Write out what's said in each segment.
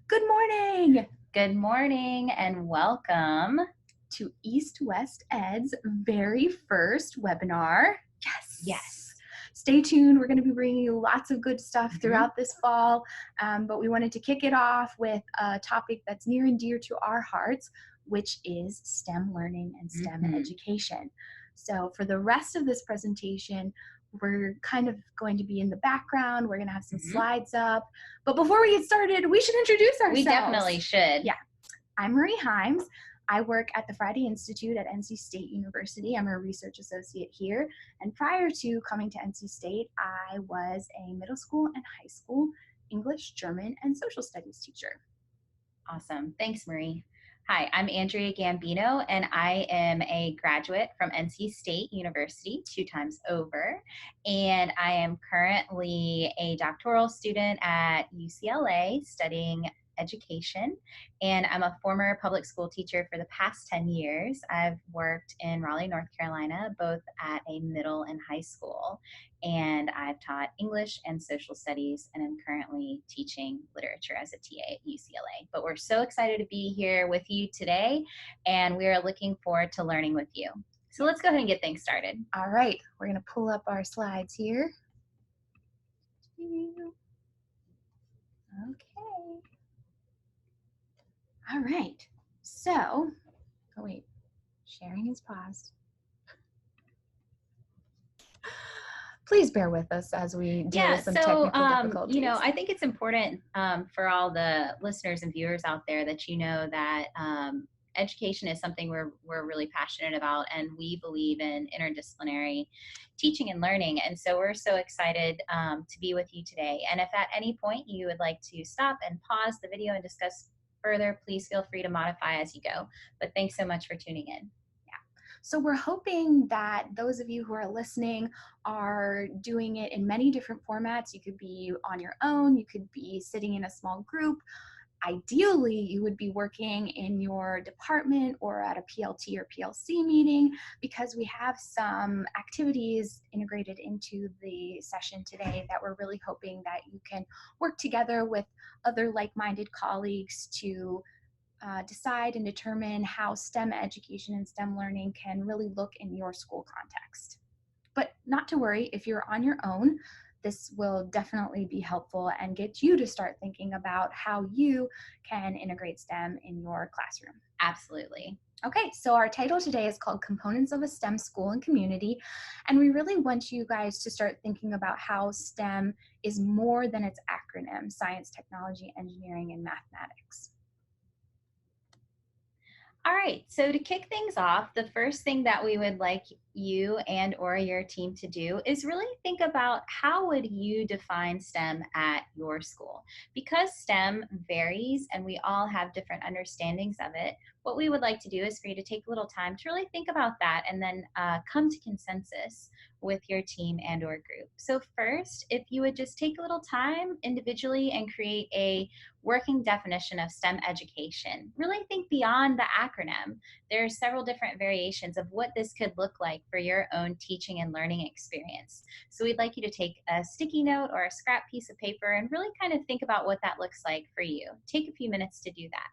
Good morning Good morning and welcome. to East West Ed's very first webinar. Yes. Yes. Stay tuned. We're going to be bringing you lots of good stuff Mhm. throughout this fall, but we wanted to kick it off with a topic that's near and dear to our hearts, which is STEM learning and STEM Mhm. education. So for the rest of this presentation, we're kind of going to be in the background. We're going to have some Mhm. slides up. But before we get started, we should introduce We ourselves. definitely should. Yeah. I'm Marie Himes. I work at the Friday Institute at NC State University. I'm a research associate here. And prior to coming to NC State, I was a middle school and high school English, German, and social studies teacher. Awesome. Thanks, Marie. Hi, I'm Andrea Gambino, and I am a graduate from NC State University 2 times over. And I am currently a doctoral student at UCLA studying education. And I'm a former public school teacher for the past 10 years. I've worked in Raleigh, North Carolina, both at a middle and high school. And I've taught English and social studies, and I'm currently teaching literature as a TA at UCLA. But we're so excited to be here with you today, and we are looking forward to learning with you. So let's go ahead and get things started. All right, we're going to pull up our slides here. Okay. All right. So, oh wait, sharing is paused. Please bear with us as we deal with some technical difficulties. I think it's important for all the listeners and viewers out there that you know that education is something we're really passionate about, and we believe in interdisciplinary teaching and learning. And so we're so excited to be with you today. And if at any point you would like to stop and pause the video and discuss further, please feel free to modify as you go. But thanks so much for tuning in. So we're hoping that those of you who are listening are doing it in many different formats. You could be on your own, you could be sitting in a small group. Ideally, you would be working in your department or at a PLT or PLC meeting, because we have some activities integrated into the session today that we're really hoping that you can work together with other like-minded colleagues to decide and determine how STEM education and STEM learning can really look in your school context. But not to worry, if you're on your own, this will definitely be helpful and get you to start thinking about how you can integrate STEM in your classroom. Absolutely. Okay, so our title today is called Components of a STEM School and Community, and we really want you guys to start thinking about how STEM is more than its acronym: science, technology, engineering, and mathematics. All right, so to kick things off, the first thing that we would like you and or your team to do is really think about how would you define STEM at your school. Because STEM varies and we all have different understandings of it, what we would like to do is for you to take a little time to really think about that and then come to consensus with your team and or group. So first, if you would just take a little time individually and create a working definition of STEM education. Really think beyond the acronym. There are several different variations of what this could look like for your own teaching and learning experience. So we'd like you to take a sticky note or a scrap piece of paper and really kind of think about what that looks like for you. Take a few minutes to do that.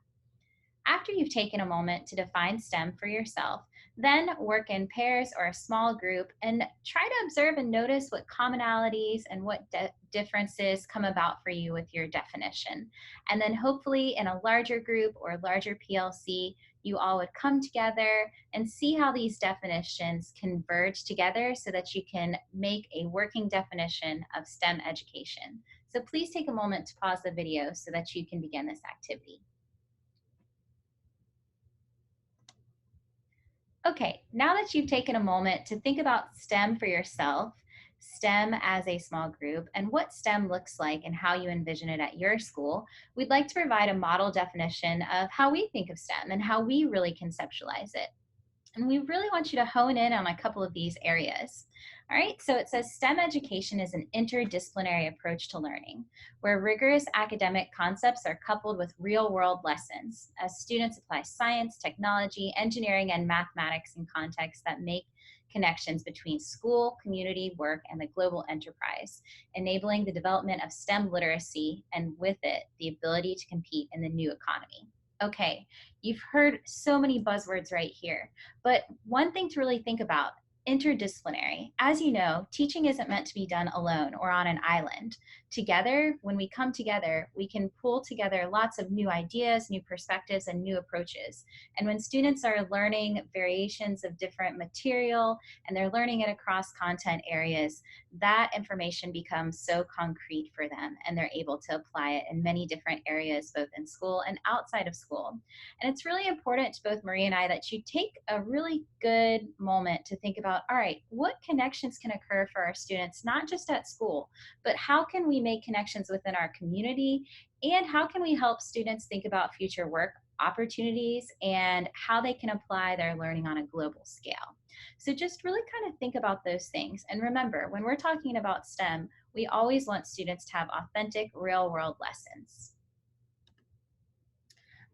After you've taken a moment to define STEM for yourself, then work in pairs or a small group and try to observe and notice what commonalities and what differences come about for you with your definition. And then hopefully in a larger group or larger PLC, you all would come together and see how these definitions converge together so that you can make a working definition of STEM education. So please take a moment to pause the video so that you can begin this activity. Okay, now that you've taken a moment to think about STEM for yourself, STEM as a small group, and what STEM looks like and how you envision it at your school, we'd like to provide a model definition of how we think of STEM and how we really conceptualize it. And we really want you to hone in on a couple of these areas. All right, so it says STEM education is an interdisciplinary approach to learning, where rigorous academic concepts are coupled with real-world lessons, as students apply science, technology, engineering, and mathematics in contexts that make connections between school, community, work, and the global enterprise, enabling the development of STEM literacy and with it, the ability to compete in the new economy. Okay, you've heard so many buzzwords right here, but one thing to really think about: interdisciplinary. As you know, teaching isn't meant to be done alone or on an island. Together, when we come together, we can pull together lots of new ideas, new perspectives, and new approaches. And when students are learning variations of different material and they're learning it across content areas, that information becomes so concrete for them and they're able to apply it in many different areas, both in school and outside of school. And it's really important to both Marie and I that you take a really good moment to think about, all right, what connections can occur for our students, not just at school, but how can we make connections within our community? And how can we help students think about future work opportunities and how they can apply their learning on a global scale? So just really kind of think about those things. And remember, when we're talking about STEM, we always want students to have authentic, real world lessons.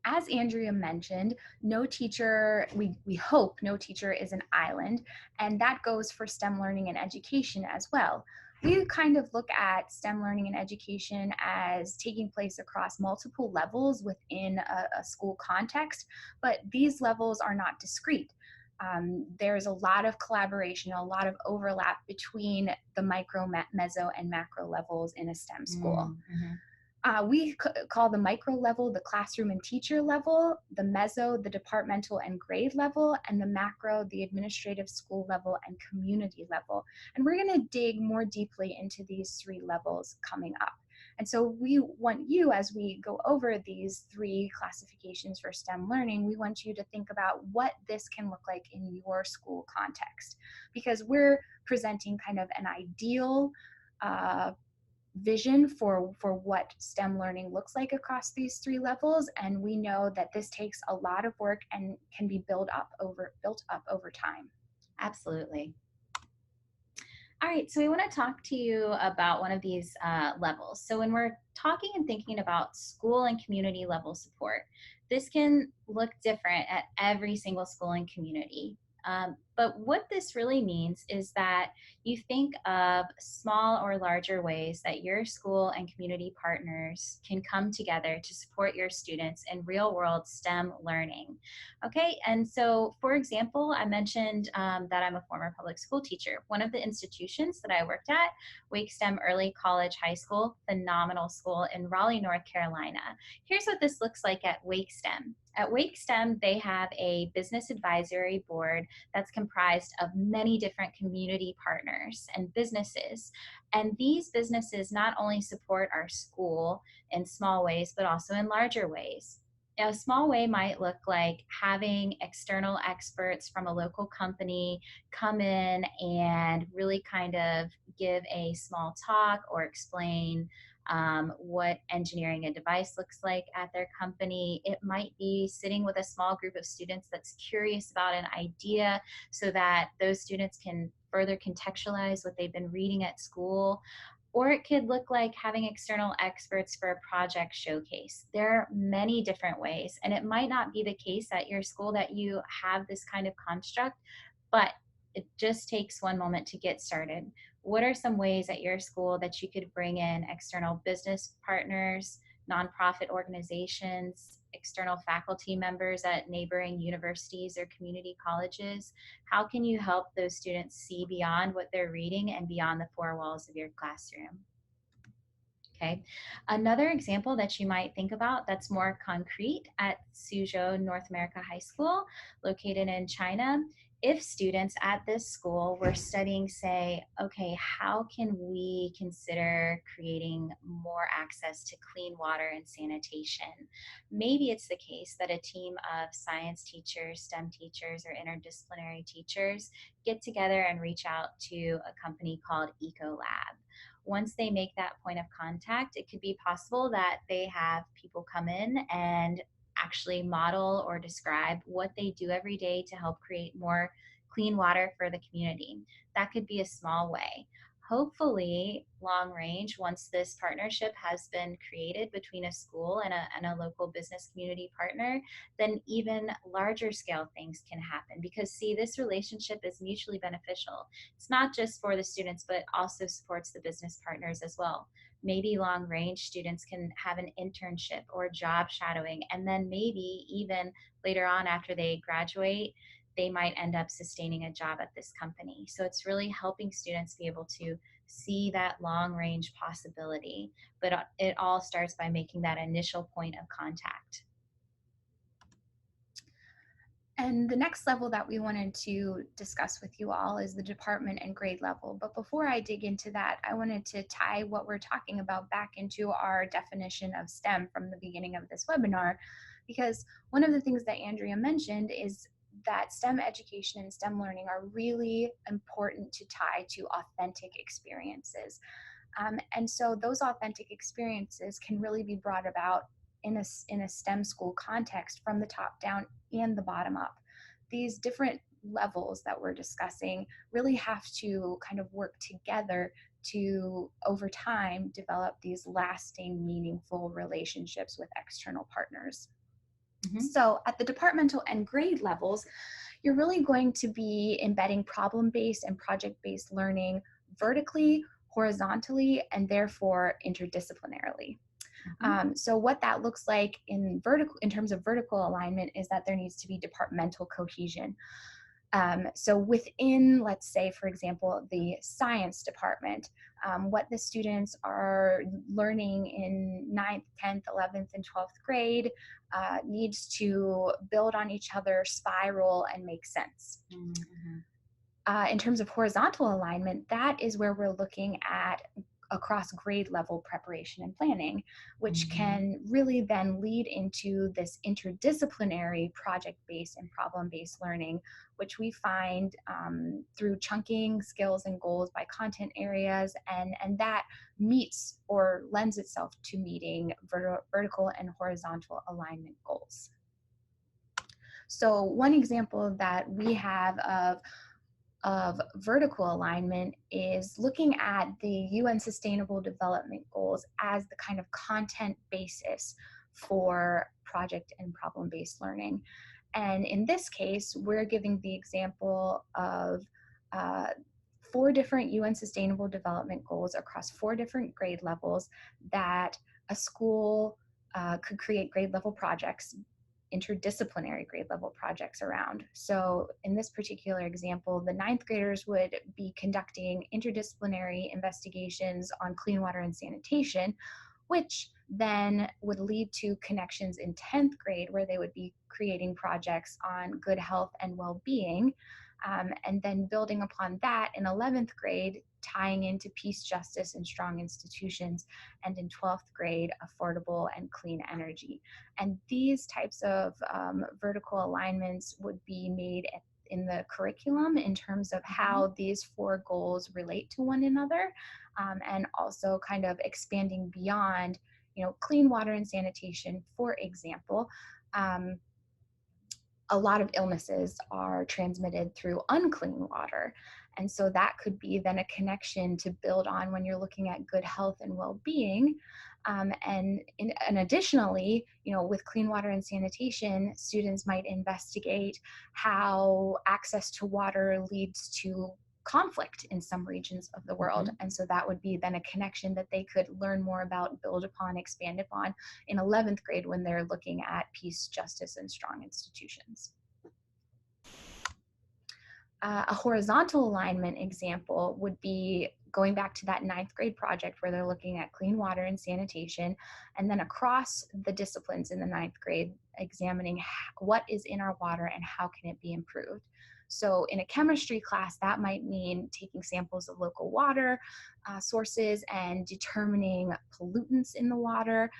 As Andrea mentioned, no teacher, we hope no teacher is an island, and that goes for STEM learning and education as well. We kind of look at STEM learning and education as taking place across multiple levels within a school context, but these levels are not discrete. There's a lot of collaboration, a lot of overlap between the micro, meso, and macro levels in a STEM school. Mm-hmm. We call the micro level the classroom and teacher level, the meso the departmental and grade level, and the macro the administrative school level and community level. And we're going to dig more deeply into these three levels coming up. And so we want you, as we go over these three classifications for STEM learning, we want you to think about what this can look like in your school context, because we're presenting kind of an ideal vision for what STEM learning looks like across these three levels, and we know that this takes a lot of work and can be built up over time. Absolutely. All right, so we want to talk to you about one of these levels. So when we're talking and thinking about school and community level support, this can look different at every single school and community. But what this really means is that you think of small or larger ways that your school and community partners can come together to support your students in real world STEM learning. Okay, and so for example, I mentioned that I'm a former public school teacher. One of the institutions that I worked at, Wake STEM Early College High School, phenomenal school in Raleigh, North Carolina. Here's what this looks like at Wake STEM. At Wake STEM, they have a business advisory board that's comprised of many different community partners and businesses. And these businesses not only support our school in small ways, but also in larger ways. A small way might look like having external experts from a local company come in and really kind of give a small talk or explain what engineering a device looks like at their company. It might be sitting with a small group of students that's curious about an idea so that those students can further contextualize what they've been reading at school. Or it could look like having external experts for a project showcase. There are many different ways, and it might not be the case at your school that you have this kind of construct, but it just takes one moment to get started. What are some ways at your school that you could bring in external business partners, nonprofit organizations, external faculty members at neighboring universities or community colleges? How can you help those students see beyond what they're reading and beyond the four walls of your classroom? Okay. Another example that you might think about that's more concrete at Suzhou North America High School, located in China. If students at this school were studying, say, okay, how can we consider creating more access to clean water and sanitation? Maybe it's the case that a team of science teachers, STEM teachers, or interdisciplinary teachers get together and reach out to a company called Ecolab. Once they make that point of contact, it could be possible that they have people come in and actually model or describe what they do every day to help create more clean water for the community. That could be a small way. hopefully long range, once this partnership has been created between a school and a local business community partner, then even larger scale things can happen, because see, this relationship is mutually beneficial. It's not just for the students, but also supports the business partners as well. Maybe long range students can have an internship or job shadowing, and then maybe even later on after they graduate, they might end up sustaining a job at this company. So it's really helping students be able to see that long range possibility. But it all starts by making that initial point of contact. And the next level that we wanted to discuss with you all is the department and grade level. But before I dig into that, I wanted to tie what we're talking about back into our definition of STEM from the beginning of this webinar, because one of the things that Andrea mentioned is that STEM education and STEM learning are really important to tie to authentic experiences. And so those authentic experiences can really be brought about in a STEM school context from the top down and the bottom up. These different levels that we're discussing really have to kind of work together to, over time, develop these lasting, meaningful relationships with external partners. Mm-hmm. So at the departmental and grade levels, you're really going to be embedding problem-based and project-based learning vertically, horizontally, and therefore interdisciplinarily. Mm-hmm. So what that looks like in terms of vertical alignment is that there needs to be departmental cohesion. So within, let's say, for example, the science department, what the students are learning in 9th, 10th, 11th, and 12th grade needs to build on each other, spiral, and make sense. Mm-hmm. In terms of horizontal alignment, that is where we're looking at across grade level preparation and planning, which Mm-hmm. can really then lead into this interdisciplinary project-based and problem-based learning, which we find through chunking skills and goals by content areas, and that meets or lends itself to meeting vertical and horizontal alignment goals. So one example that we have of vertical alignment is looking at the UN Sustainable Development Goals as the kind of content basis for project and problem-based learning. And in this case, we're giving the example of 4 different UN Sustainable Development Goals across 4 different grade levels that a school could create grade level projects, interdisciplinary grade level projects around. So in this particular example, the 9th graders would be conducting interdisciplinary investigations on clean water and sanitation, which then would lead to connections in 10th grade where they would be creating projects on good health and well-being. And then building upon that in 11th grade, tying into peace, justice, and strong institutions, and in 12th grade, affordable and clean energy. And these types of vertical alignments would be made in the curriculum in terms of how these 4 goals relate to one another, and also kind of expanding beyond, clean water and sanitation, for example. A lot of illnesses are transmitted through unclean water. And so that could be then a connection to build on when you're looking at good health and well-being. And additionally, with clean water and sanitation, students might investigate how access to water leads to conflict in some regions of the world. Mm-hmm. And so that would be then a connection that they could learn more about, build upon, expand upon in 11th grade when they're looking at peace, justice, and strong institutions. A horizontal alignment example would be going back to that 9th grade project where they're looking at clean water and sanitation, and then across the disciplines in the 9th grade, examining what is in our water and how can it be improved. So in a chemistry class, that might mean taking samples of local water sources and determining pollutants in the water,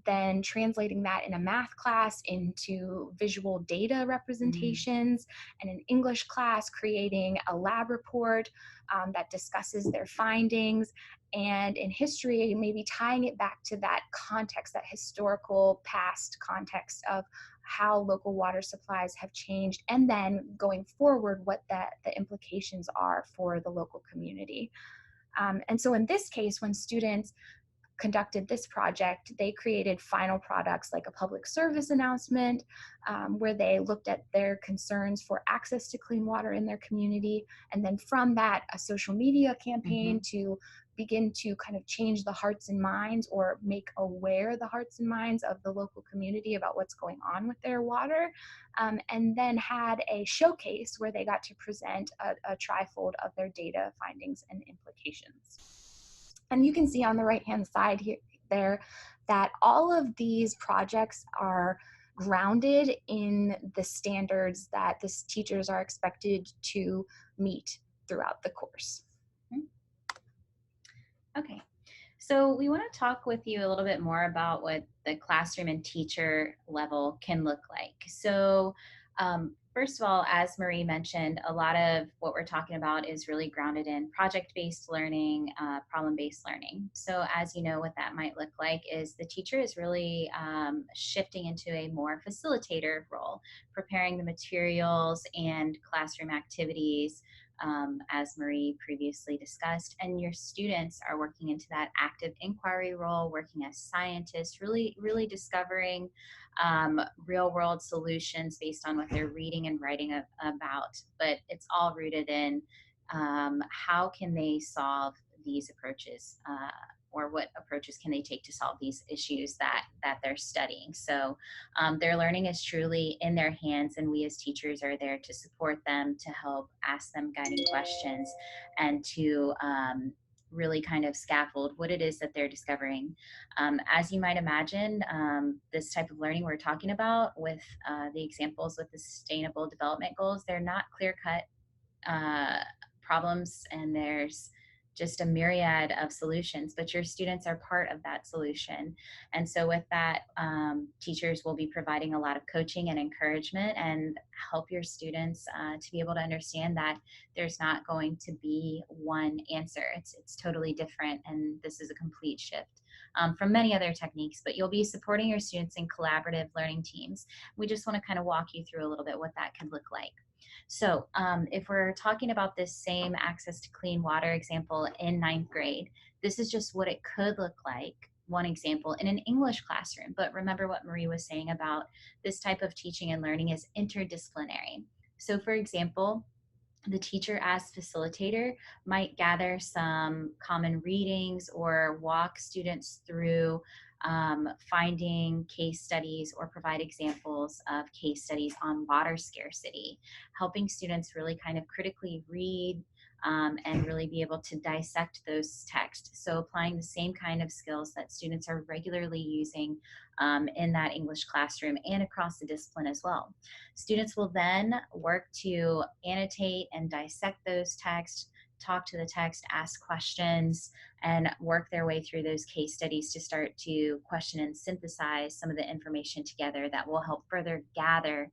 then translating that in a math class into visual data representations, and in English class, creating a lab report that discusses their findings, and in history, maybe tying it back to that context, that historical past context of how local water supplies have changed, and then going forward, what the implications are for the local community. And so in this case, when students conducted this project, they created final products like a public service announcement, where they looked at their concerns for access to clean water in their community. And then from that, a social media Mm-hmm. campaign to begin to kind of change the hearts and minds, or make aware the hearts and minds of the local community about what's going on with their water. And then had a showcase where they got to present a trifold of their data findings and implications. And you can see on the right hand side here there that all of these projects are grounded in the standards that the teachers are expected to meet throughout the course. Okay. So we want to talk with you a little bit more about what the classroom and teacher level can look like. So first of all, as Marie mentioned, a lot of what we're talking about is really grounded in project-based learning, problem-based learning. So as you know, what that might look like is the teacher is really shifting into a more facilitator role, preparing the materials and classroom activities, as Marie previously discussed, and your students are working into that active inquiry role, working as scientists, really discovering real world solutions based on what they're reading and writing about. But it's all rooted in how can they solve these approaches, or what approaches can they take to solve these issues that they're studying. So their learning is truly in their hands, and we as teachers are there to support them, to help ask them guiding questions, and to really kind of scaffold what it is that they're discovering. As you might imagine, this type of learning we're talking about with the examples with the Sustainable Development Goals, they're not clear cut problems, and there's just a myriad of solutions, but your students are part of that solution. And so with that, teachers will be providing a lot of coaching and encouragement, and help your students to be able to understand that there's not going to be one answer. It's totally different, and this is a complete shift from many other techniques, but you'll be supporting your students in collaborative learning teams. We just want to kind of walk you through a little bit what that could look like. So if we're talking about this same access to clean water example in ninth grade, this is just what it could look like, one example in an English classroom. But remember what Marie was saying about this type of teaching and learning is interdisciplinary. So for example, the teacher as facilitator might gather some common readings or walk students through finding case studies, or provide examples of case studies on water scarcity, helping students really kind of critically read and really be able to dissect those texts. So applying the same kind of skills that students are regularly using in that English classroom and across the discipline as well. Students will then work to annotate and dissect those texts, talk to the text, ask questions, and work their way through those case studies to start to question and synthesize some of the information together that will help further gather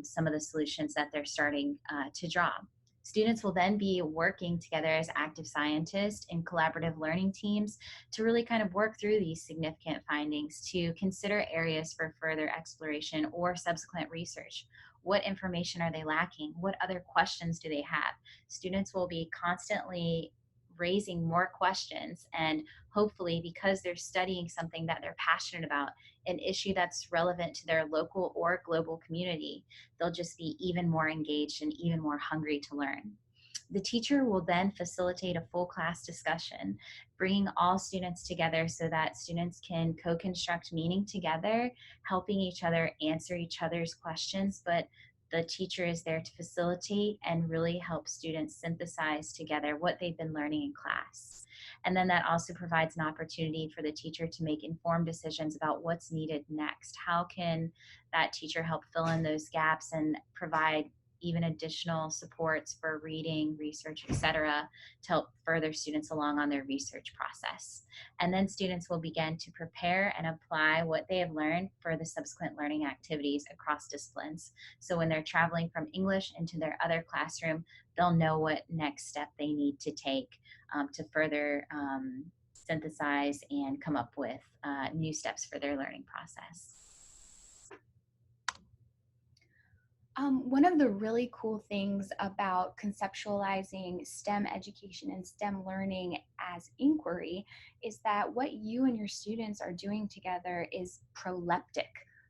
some of the solutions that they're starting to draw. Students will then be working together as active scientists in collaborative learning teams to really kind of work through these significant findings, to consider areas for further exploration or subsequent research. What information are they lacking? What other questions do they have? Students will be constantly raising more questions, and hopefully, because they're studying something that they're passionate about, an issue that's relevant to their local or global community, they'll just be even more engaged and even more hungry to learn. The teacher will then facilitate a full class discussion, bringing all students together so that students can co-construct meaning together, helping each other answer each other's questions, but the teacher is there to facilitate and really help students synthesize together what they've been learning in class. And then that also provides an opportunity for the teacher to make informed decisions about what's needed next. How can that teacher help fill in those gaps and provide even additional supports for reading, research, etc., to help further students along on their research process. And then students will begin to prepare and apply what they have learned for the subsequent learning activities across disciplines. So when they're traveling from English into their other classroom, they'll know what next step they need to take to further synthesize and come up with new steps for their learning process. One of the really cool things about conceptualizing STEM education and STEM learning as inquiry is that what you and your students are doing together is proleptic.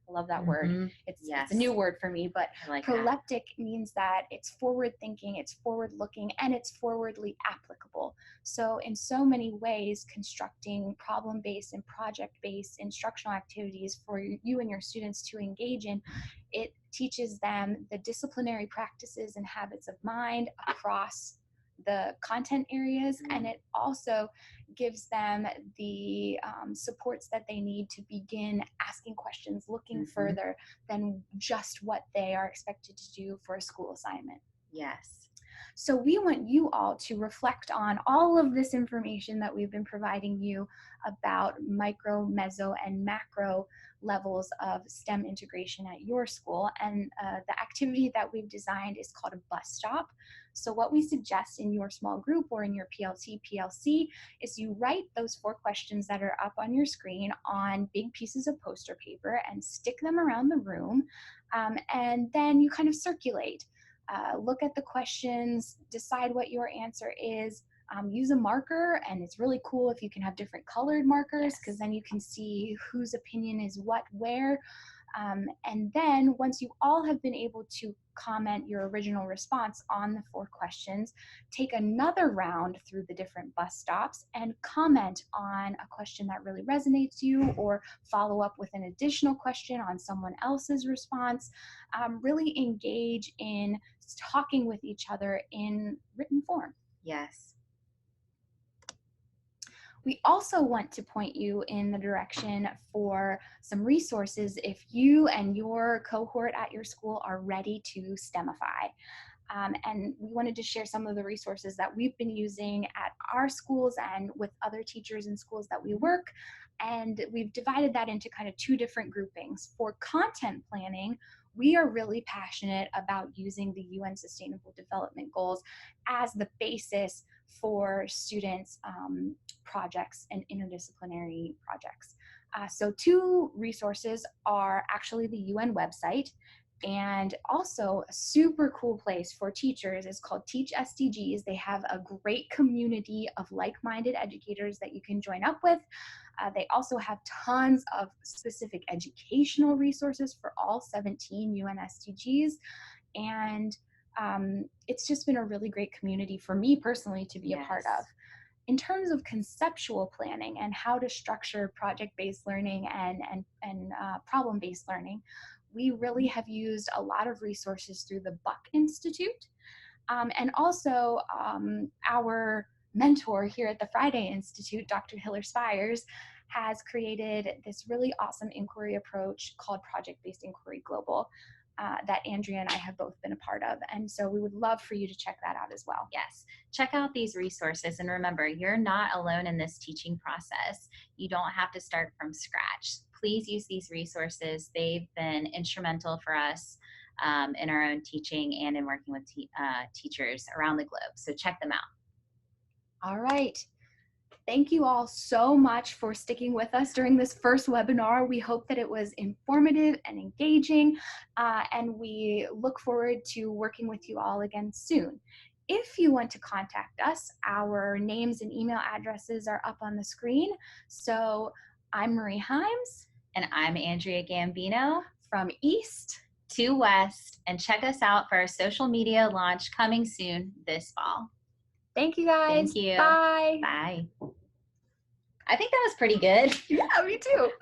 I love that word. Mm-hmm. It's a new Yes, word for me, but I like that. proleptic means that it's forward thinking, it's forward looking, and it's forwardly applicable. So in so many ways, constructing problem based and project based instructional activities for you and your students to engage in, it teaches them the disciplinary practices and habits of mind across the content areas, and it also gives them the supports that they need to begin asking questions, looking Mm-hmm. further than just what they are expected to do for a school assignment. Yes. So we want you all to reflect on all of this information that we've been providing you about micro, meso, and macro levels of STEM integration at your school. And the activity that we've designed is called a bus stop. So what we suggest in your small group or in your PLC is you write those 4 questions that are up on your screen on big pieces of poster paper and stick them around the room. And then you kind of circulate. Look at the questions, decide what your answer is, use a marker, and it's really cool if you can have different colored markers because Yes. then you can see whose opinion is what where. And then once you all have been able to comment your original response on the 4 questions, take another round through the different bus stops and comment on a question that really resonates to you or follow up with an additional question on someone else's response. Really engage in talking with each other in written form. Yes. We also want to point you in the direction for some resources if you and your cohort at your school are ready to STEMify. And we wanted to share some of the resources that we've been using at our schools and with other teachers in schools that we work. And we've divided that into kind of 2 different groupings. For content planning, we are really passionate about using the UN Sustainable Development Goals as the basis for students' projects and interdisciplinary projects. So 2 resources are actually the UN website, and also a super cool place for teachers is called Teach SDGs. They have a great community of like-minded educators that you can join up with. They also have tons of specific educational resources for all 17 UN SDGs. And it's just been a really great community for me personally to be a part of. Yes. In terms of conceptual planning and how to structure project-based learning and problem-based learning, we really have used a lot of resources through the Buck Institute. And also our mentor here at the Friday Institute, Dr. Hiller Spires, has created this really awesome inquiry approach called Project-Based Inquiry Global that Andrea and I have both been a part of. And so we would love for you to check that out as well. Yes. Check out these resources. And remember, you're not alone in this teaching process. You don't have to start from scratch. Please use these resources. They've been instrumental for us in our own teaching and in working with teachers around the globe. So check them out. All right. Thank you all so much for sticking with us during this first webinar. We hope that it was informative and engaging, and we look forward to working with you all again soon. If you want to contact us, our names and email addresses are up on the screen. So I'm Marie Himes. And I'm Andrea Gambino From East to West. And check us out for our social media launch coming soon this fall. Thank you guys. Thank you. Bye. Bye. I think that was pretty good. Yeah, me too.